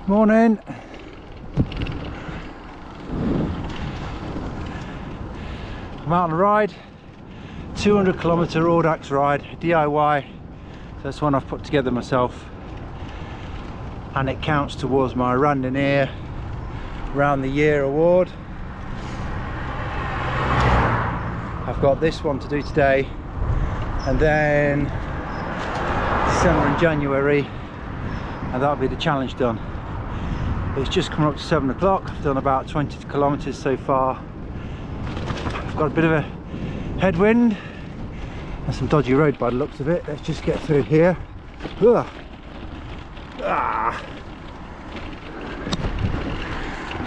Morning. I'm out on a ride, 200-kilometre Audax ride, DIY. So that's one I've put together myself, and it counts towards my Randonneur Round the Year award. I've got this one to do today, and then December and January, and that'll be the challenge done. It's just coming up to 7 o'clock. I've done about 20 kilometres so far. I've got a bit of a headwind and some dodgy road by the looks of it. Let's just get through here.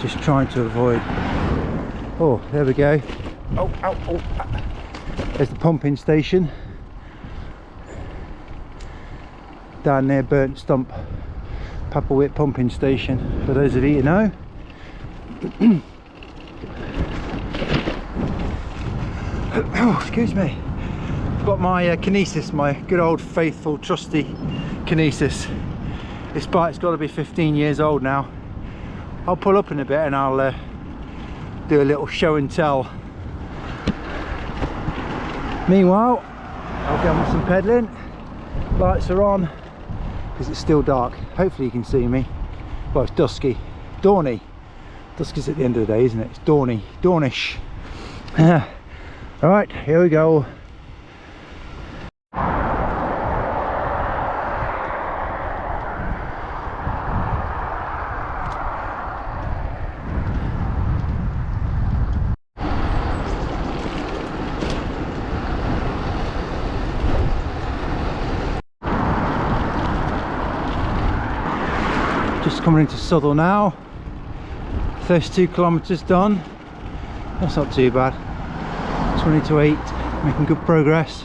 Just trying to avoid. Oh, there we go. Oh. There's the pumping station down near Burnt Stump. Papawit pumping station, for those of you who know. Oh, excuse me. I've got my Kinesis, my good old faithful trusty Kinesis. This bike's got to be 15 years old now. I'll pull up in a bit and I'll do a little show and tell. Meanwhile, I'll get on with some pedalling. Lights are on because it's still dark. Hopefully you can see me. Well, it's dusky, dawny. Dusky's at the end of the day, isn't it? It's dawny, dawnish. All right, here we go. Just coming into Southall now. 32 kilometres done. That's not too bad. 20 to 8, making good progress.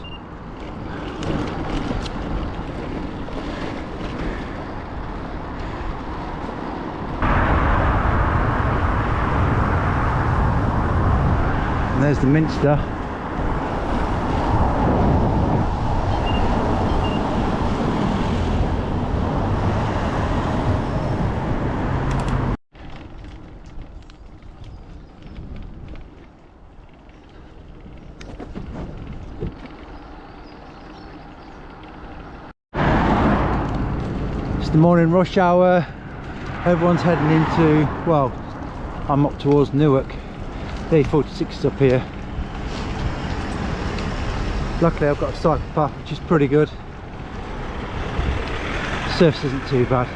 And there's the Minster. The morning rush hour. Everyone's heading into, well, I'm up towards Newark. The A46 is up here. Luckily I've got a cycle path which is pretty good. Surface isn't too bad.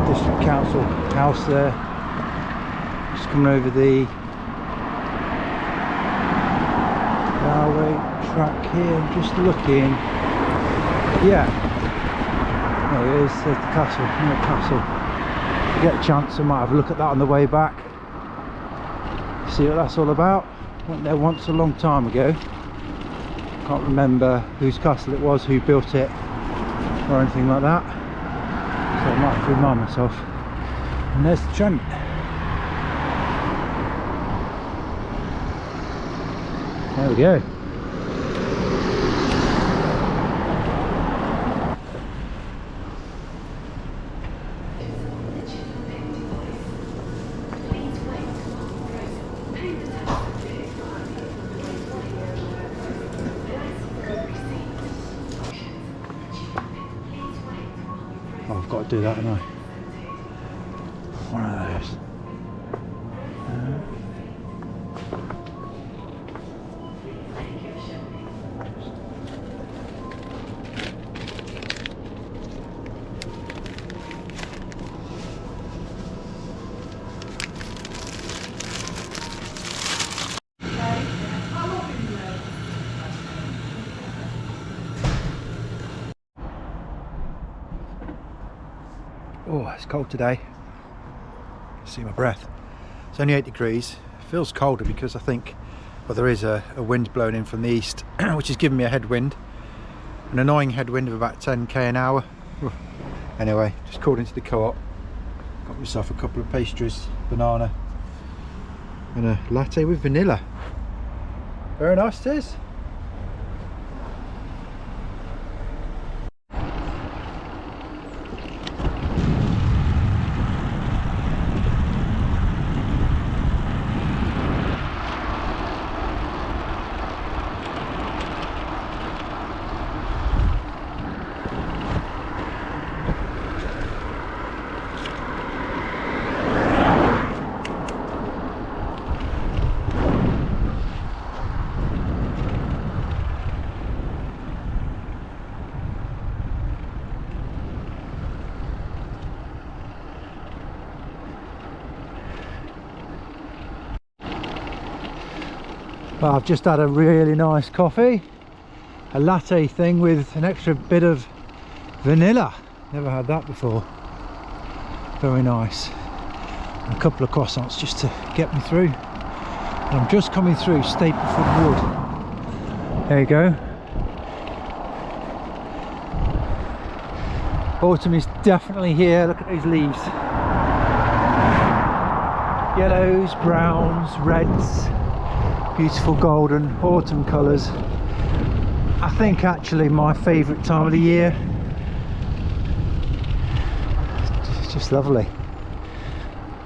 The district council house there. Just coming over the railway track here. I'm just looking. Yeah, there it is. There's the castle. Newark Castle. If I get a chance, I might have a look at that on the way back. See what that's all about. Went there once a long time ago. Can't remember whose castle it was, who built it, or anything like that. So I might have to remind myself. And there's the Trent. There we go. Oh, I've got to do that, haven't I? One of those. Oh, it's cold today. See my breath. It's only 8 degrees. It feels colder because I think, well, there is a wind blowing in from the east, which is giving me a headwind. An annoying headwind of about 10k an hour. Anyway, just called into the co-op. Got myself a couple of pastries, banana, and a latte with vanilla. Very nice it is. Well, I've just had a really nice coffee, a latte thing with an extra bit of vanilla. Never had that before. Very nice. And a couple of croissants just to get me through. And I'm just coming through Stapleford Wood. There you go. Autumn is definitely here. Look at those leaves. Yellows, browns, reds. Beautiful golden autumn colours. I think actually my favourite time of the year. It's just lovely.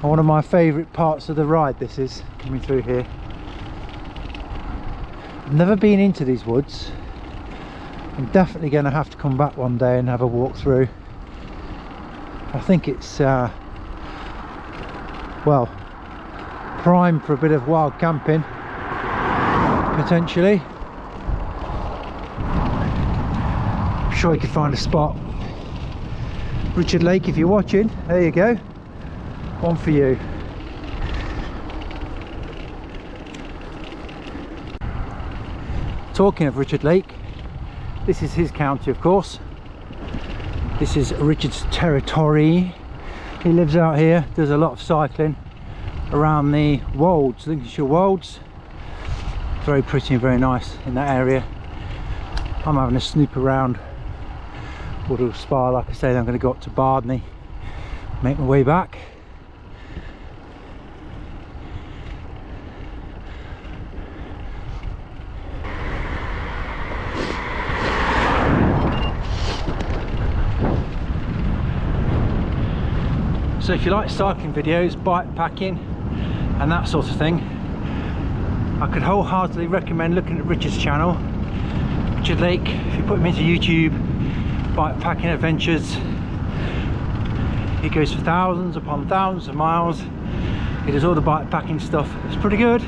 And one of my favourite parts of the ride, this is coming through here. I've never been into these woods. I'm definitely going to have to come back one day and have a walk through. I think it's well, prime for a bit of wild camping. Potentially. I'm sure you could find a spot. Richard Lake, if you're watching, there you go. One for you. Talking of Richard Lake, this is his county, of course. This is Richard's territory. He lives out here, does a lot of cycling around the Wolds, Lincolnshire Wolds. Very pretty and very nice in that area. I'm having a snoop around Woodall Spa. Like I said, I'm going to go up to Bardney, make my way back. So if you like cycling videos, bike packing and that sort of thing, I could wholeheartedly recommend looking at Richard's channel, Richard Lake. If you put him into YouTube, bike packing adventures, he goes for thousands upon thousands of miles. He does all the bike packing stuff. It's pretty good.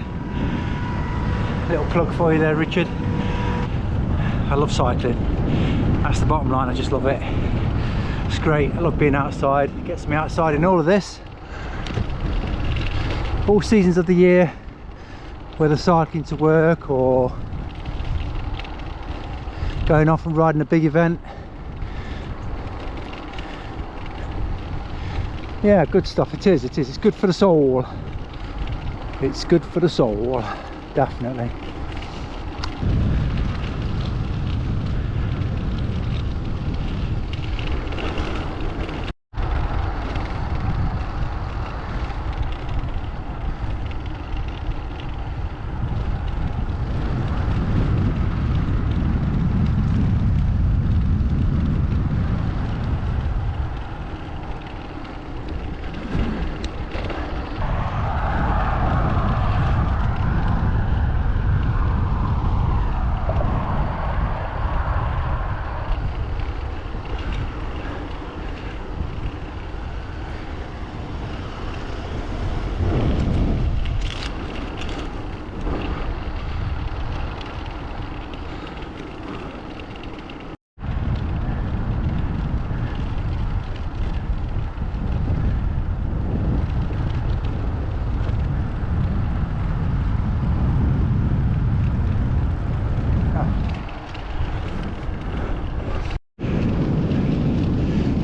Little plug for you there, Richard. I love cycling. That's the bottom line. I just love it. It's great. I love being outside. It gets me outside in all of this. All seasons of the year, whether cycling to work or going off and riding a big event. Yeah, good stuff. It is. It's good for the soul. It's good for the soul, definitely.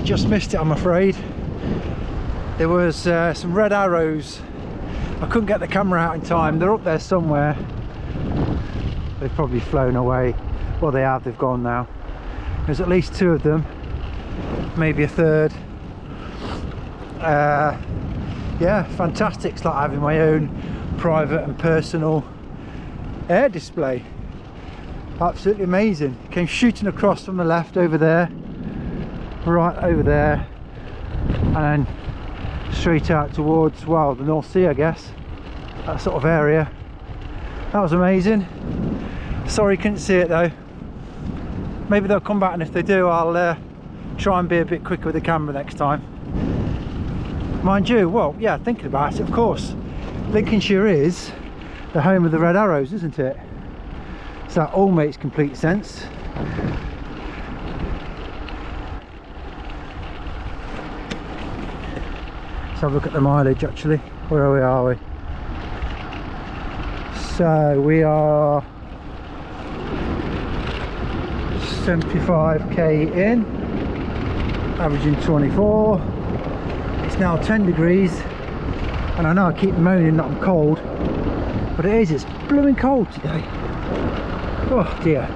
Just missed it, I'm afraid. There was some red arrows. I couldn't get the camera out in time. They're up there somewhere. They've probably flown away. Well, they have, they've gone now. There's at least two of them, maybe a third. Yeah, fantastic. It's like having my own private and personal air display. Absolutely amazing. Came shooting across from the left over there, right over there, and then straight out towards, well, the North Sea, I guess, that sort of area. That was amazing. Sorry couldn't see it though. Maybe they'll come back, and if they do, I'll try and be a bit quicker with the camera next time. Mind you, well, yeah, thinking about it, of course, Lincolnshire is the home of the Red Arrows, isn't it? So that all makes complete sense. Let's have a look at the mileage actually. Where are we? So we are 75k in, averaging 24. It's now 10 degrees, and I know I keep moaning that I'm cold, but it's blooming cold today. Oh dear.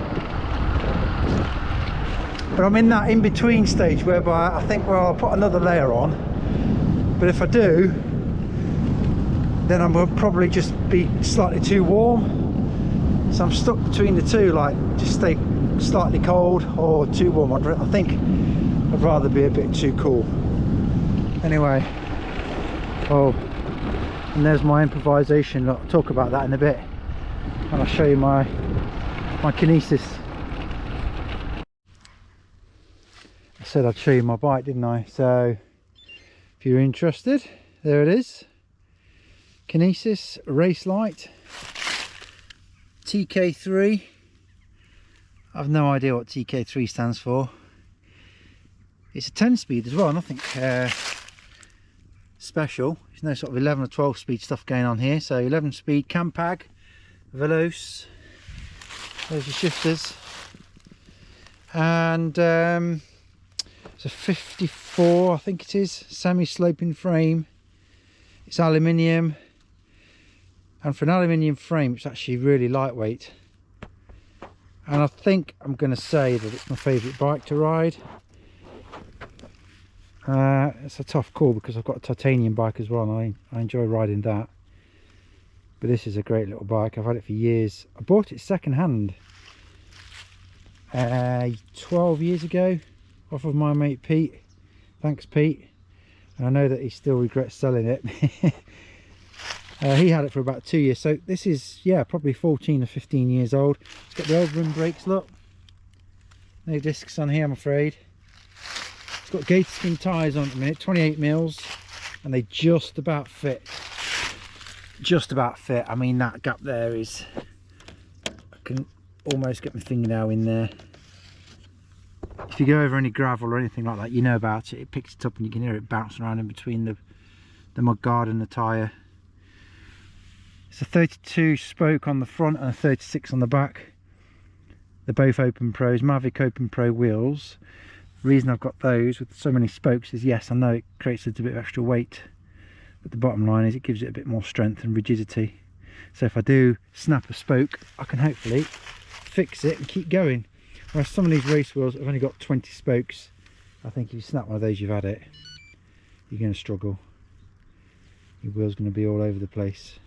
But I'm in that in-between stage whereby I think, well, I'll put another layer on, but if I do, then I will probably just be slightly too warm. So I'm stuck between the two, like just stay slightly cold or too warm. I think I'd rather be a bit too cool. Anyway, oh, and there's my improvisation. Look, I'll talk about that in a bit, and I'll show you my kinesis. I said I'd show you my bike, didn't I? So if you're interested, there it is. Kinesis Race Light TK3. I've no idea what TK3 stands for. It's a 10 speed as well, nothing special. There's no sort of 11 or 12 speed stuff going on here. So 11 speed Campag Veloce. There's your shifters, and it's a 54, I think it is, semi-sloping frame. It's aluminium, and for an aluminium frame it's actually really lightweight, and I think I'm going to say that it's my favourite bike to ride. It's a tough call because I've got a titanium bike as well, and I enjoy riding that. But this is a great little bike. I've had it for years. I bought it second hand 12 years ago off of my mate Pete. Thanks Pete. And I know that he still regrets selling it. He had it for about 2 years, so this is, yeah, probably 14 or 15 years old. It's got the old rim brakes, look. No discs on here, I'm afraid. It's got gator skin tyres on at the minute, 28 mils, and they just about fit. Just about fit. I mean, that gap there is, I can almost get my fingernail in there. If you go over any gravel or anything like that, you know about it. It picks it up and you can hear it bounce around in between the mud guard and the tyre. It's a 32 spoke on the front and a 36 on the back. They're both Open Pros, Mavic Open Pro wheels. The reason I've got those with so many spokes is, yes, I know it creates a bit of extra weight, but the bottom line is it gives it a bit more strength and rigidity. So if I do snap a spoke, I can hopefully fix it and keep going. Whereas some of these race wheels have only got 20 spokes. I think if you snap one of those, you've had it. You're going to struggle. Your wheel's going to be all over the place.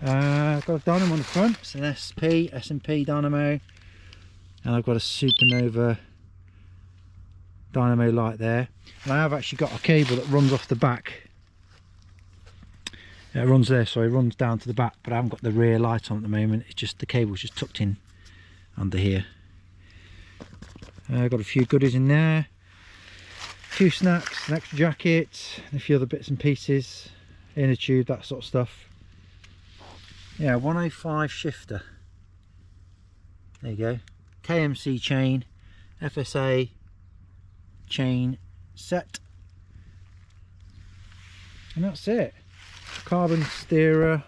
I've got a dynamo on the front. It's an S&P dynamo. And I've got a Supernova dynamo light there. And I have actually got a cable that runs off the back. It runs there, sorry, it runs down to the back, but I haven't got the rear light on at the moment. It's just the cable's just tucked in under here. I've got a few goodies in there, a few snacks, an extra jacket, and a few other bits and pieces, inner tube, that sort of stuff. Yeah, 105 shifter. There you go. KMC chain, FSA chain set, and that's it. Carbon steerer.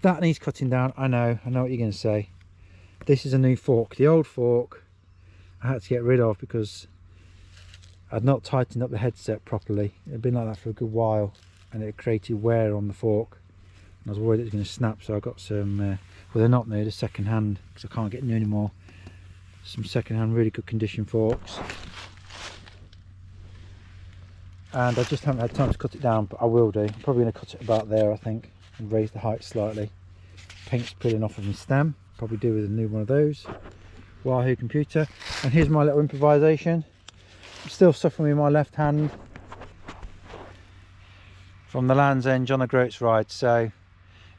That needs cutting down. I know what you're going to say. This is a new fork. The old fork I had to get rid of because I'd not tightened up the headset properly. It had been like that for a good while, and it created wear on the fork, and I was worried it was going to snap. So I got some well, they're not new, they're second hand because I can't get new anymore. Some second hand really good condition forks, and I just haven't had time to cut it down, but I will do. I'm probably going to cut it about there, I think, and raise the height slightly. paint's peeling off of my stem. Probably do with a new one of those. Wahoo computer. And here's my little improvisation. I'm still suffering with my left hand from the Land's End John O'Groats ride, so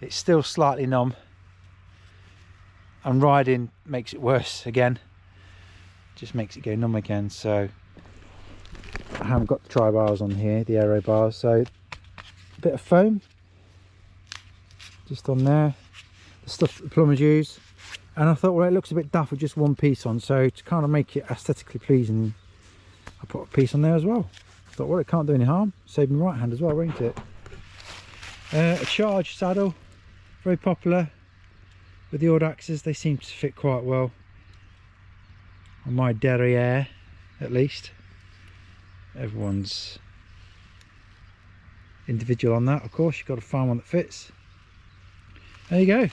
it's still slightly numb, and riding makes it worse again, just makes it go numb again. So I haven't got the tri bars on here, the aero bars, so a bit of foam just on there, the stuff that the plumbers use. And I thought, well, it looks a bit daft with just one piece on, so to kind of make it aesthetically pleasing, I put a piece on there as well. I thought, well, it can't do any harm, save my right hand as well, won't it? A charge saddle, very popular with the Audaxes. They seem to fit quite well on my derriere, at least. Everyone's individual on that, of course. You've got to find one that fits. There you go,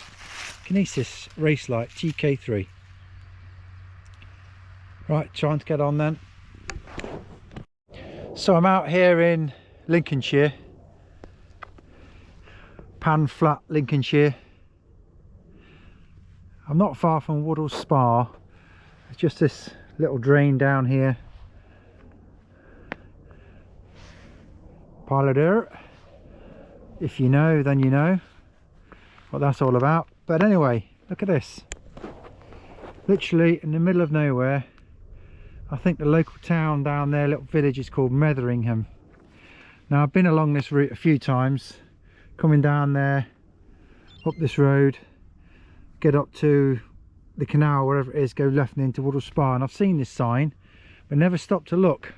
Kinesis Race Light TK3. Right, trying to get on then. So I'm out here in Lincolnshire, Pan Flat, Lincolnshire. I'm not far from Woodall Spa. It's just this little drain down here. Pile of dirt. If you know, then you know what that's all about. But anyway, look at this. Literally in the middle of nowhere. I think the local town down there, little village, is called Metheringham. Now I've been along this route a few times, coming down there, up this road, get up to the canal, wherever it is, go left and into Woodall Spa, and I've seen this sign but never stopped to look.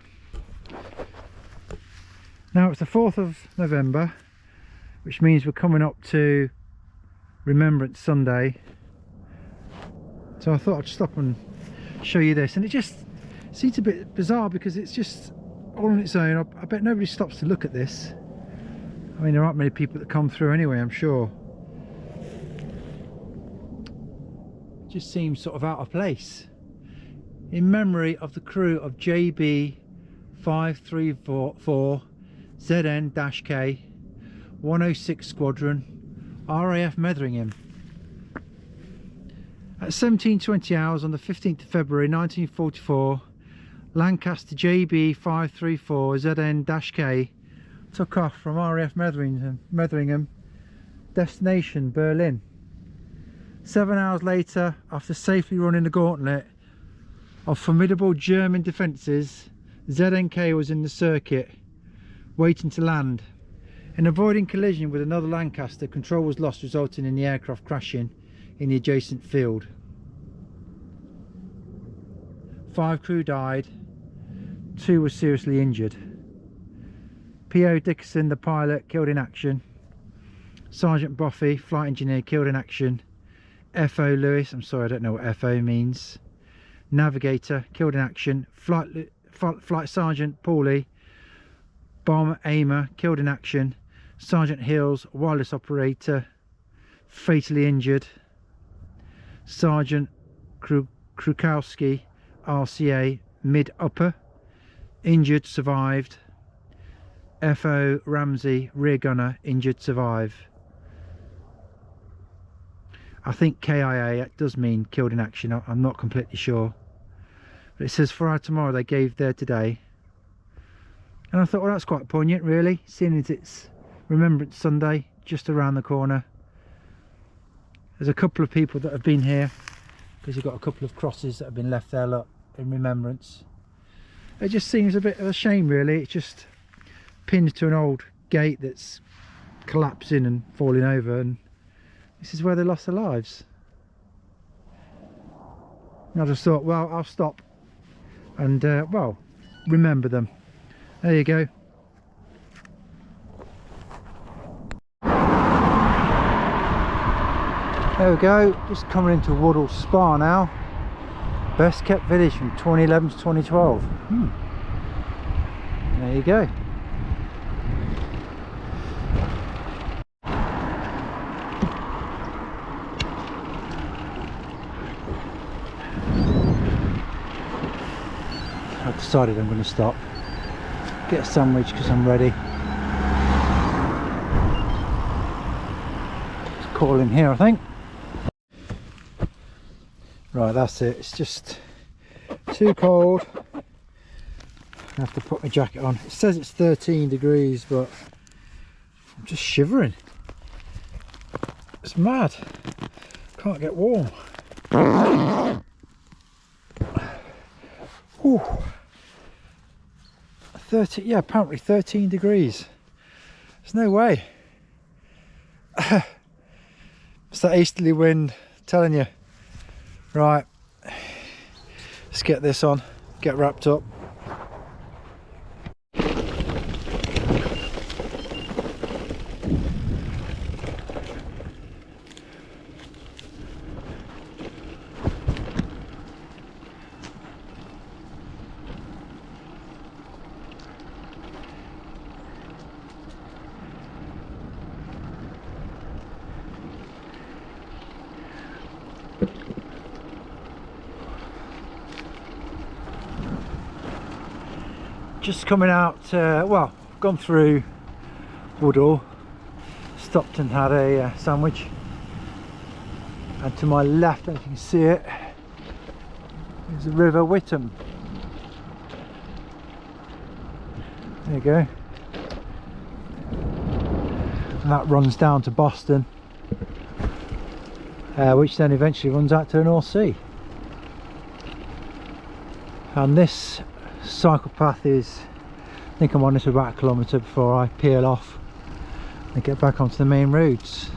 Now it's the 4th of November, which means we're coming up to Remembrance Sunday, so I thought I'd stop and show you this. And it just seems a bit bizarre because it's just all on its own. I bet nobody stops to look at this. I mean, there aren't many people that come through anyway, I'm sure. It just seems sort of out of place. In memory of the crew of JB 534 ZN-K 106 Squadron, RAF Metheringham. At 17:20 hours on the 15th of February 1944, Lancaster JB 534 ZN-K took off from RAF Metheringham, destination Berlin. 7 hours later, after safely running the gauntlet of formidable German defences, ZN-K was in the circuit, waiting to land. In avoiding collision with another Lancaster, control was lost, resulting in the aircraft crashing in the adjacent field. 5 crew died, 2 were seriously injured. P.O. Dickerson, the pilot, killed in action. Sergeant Boffey, flight engineer, killed in action. F.O. Lewis, I'm sorry, I don't know what F.O. means. Navigator, killed in action. Flight Sergeant Pauly, bomb aimer, killed in action. Sergeant Hills, wireless operator, fatally injured. Sergeant Krukowski, RCA, mid-upper, injured, survived. F.O. Ramsey, rear gunner, injured, survive. I think KIA, it does mean killed in action, I'm not completely sure. But it says for our tomorrow, they gave there today. And I thought, well, that's quite poignant really, seeing as it's Remembrance Sunday, just around the corner. There's a couple of people that have been here, because you've got a couple of crosses that have been left there, look, in remembrance. It just seems a bit of a shame really. It's just pinned to an old gate that's collapsing and falling over, and this is where they lost their lives. And I just thought, well, I'll stop and well, remember them. There you go. There we go, just coming into Woodall Spa now. Best kept village from 2011 to 2012. There you go. I've decided I'm going to stop, get a sandwich because I'm ready. It's calling here, I think. Right, that's it. It's just too cold. I have to put my jacket on. It says it's 13 degrees, but I'm just shivering. It's mad. Can't get warm. Ooh. 30, yeah, apparently 13 degrees. There's no way. It's that easterly wind telling you. Right, let's get this on, get wrapped up. Just coming out, well, gone through Woodall, stopped and had a sandwich, and to my left, as you can see it, is the River Witham. There you go. And that runs down to Boston, which then eventually runs out to the North Sea. And this cycle path is, I think I'm on this about a kilometre before I peel off and get back onto the main roads.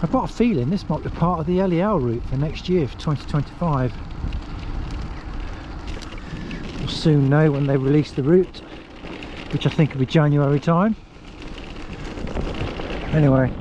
I've got a feeling this might be part of the LEL route for next year, for 2025. We'll soon know when they release the route, which I think will be January time. Anyway,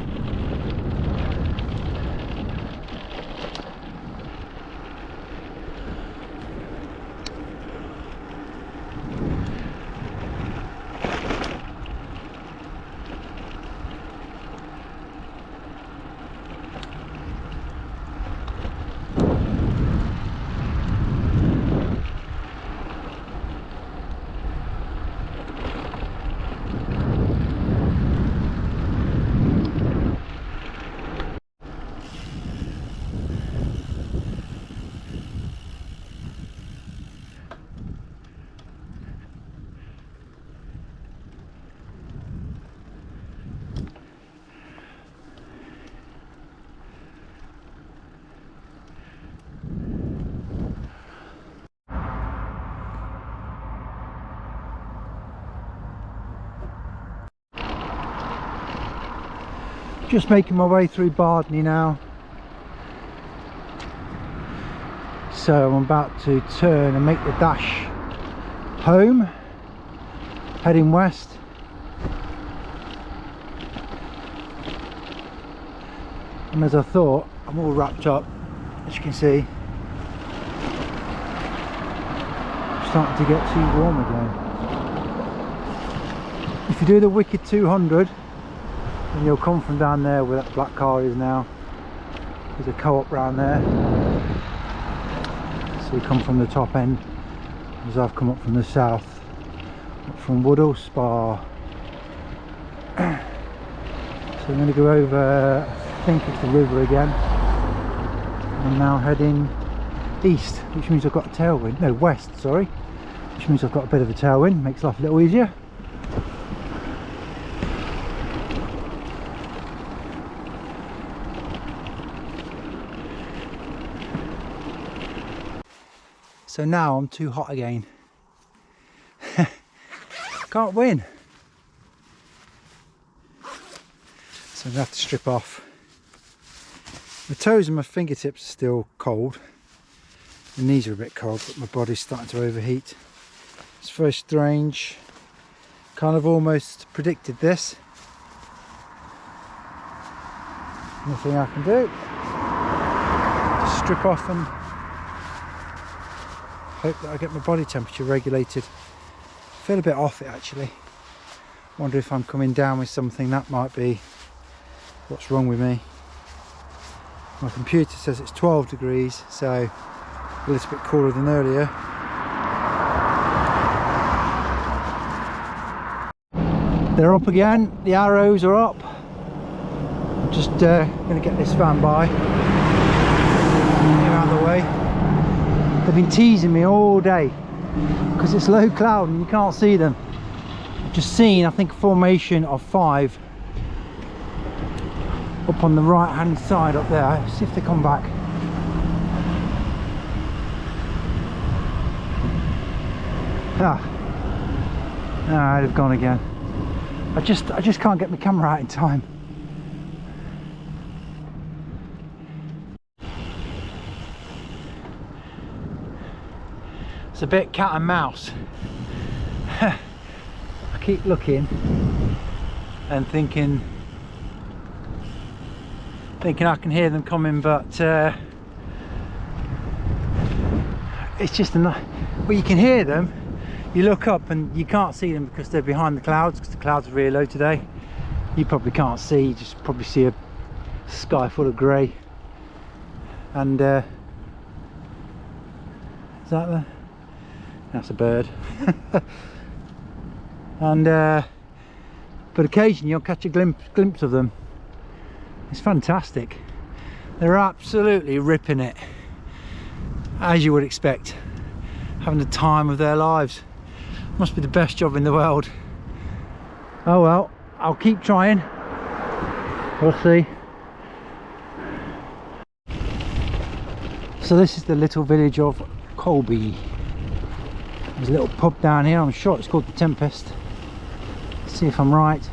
just making my way through Bardney now. So I'm about to turn and make the dash home, heading west. And as I thought, I'm all wrapped up, as you can see. I'm starting to get too warm again. If you do the Wicked 200, and you'll come from down there where that black car is now. There's a co-op round there, so you come from the top end, as I've come up from the south, up from Woodall Spa. So I'm going to go over, I think it's the river again. I'm now heading east, which means I've got a tailwind, no, west, sorry, which means I've got a bit of a tailwind, makes life a little easier. So now I'm too hot again. Can't win. So I'm gonna have to strip off. My toes and my fingertips are still cold. The knees are a bit cold, but my body's starting to overheat. It's very strange. Kind of almost predicted this. Nothing I can do. Just strip off and hope that I get my body temperature regulated. I feel a bit off it actually. Wonder if I'm coming down with something. That might be what's wrong with me. My computer says it's 12 degrees, so a little bit cooler than earlier. They're up again, the arrows are up. I'm just going to get this van by. way. They've been teasing me all day because it's low cloud and you can't see them. I've just seen, I think, a formation of 5 up on the right hand side up there. See if they come back. Ah, they've gone again. I just can't get my camera out in time. It's a bit cat and mouse. I keep looking and thinking I can hear them coming, but it's just enough. Well, you can hear them. You look up and you can't see them because they're behind the clouds, because the clouds are really low today. You probably can't see, you just probably see a sky full of grey. And is that there? That's a bird. And but occasionally you'll catch a glimpse of them. It's fantastic. They're absolutely ripping it, as you would expect, having the time of their lives. Must be the best job in the world. Oh well, I'll keep trying. We'll see. So this is the little village of Colby. There's a little pub down here. I'm sure it's called the Tempest. Let's see if I'm right.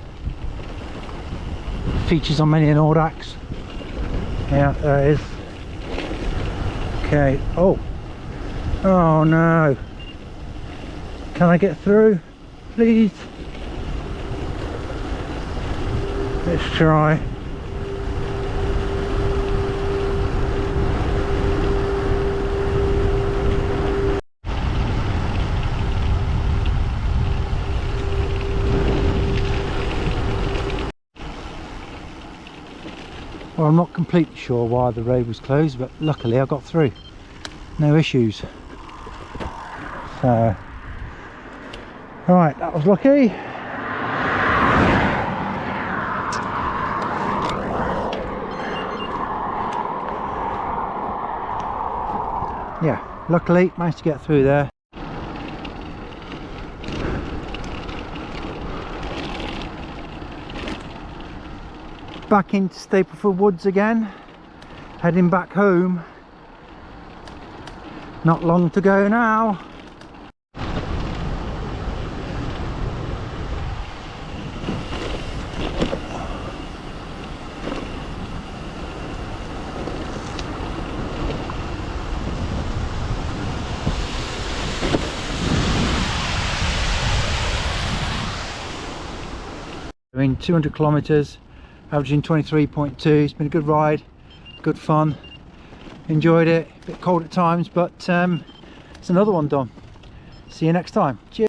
Features on many an Audax. Yeah, there it is. Okay. Oh no, can I get through, please? Let's try. Well, I'm not completely sure why the road was closed, but luckily I got through. No issues. So, right, that was lucky. Yeah, luckily managed to get through there. Back into Stapleford Woods again, heading back home. Not long to go now. I mean, 200 kilometers, averaging 23.2. It's been a good ride, good fun. Enjoyed it. A bit cold at times, but it's another one done. See you next time. Cheers.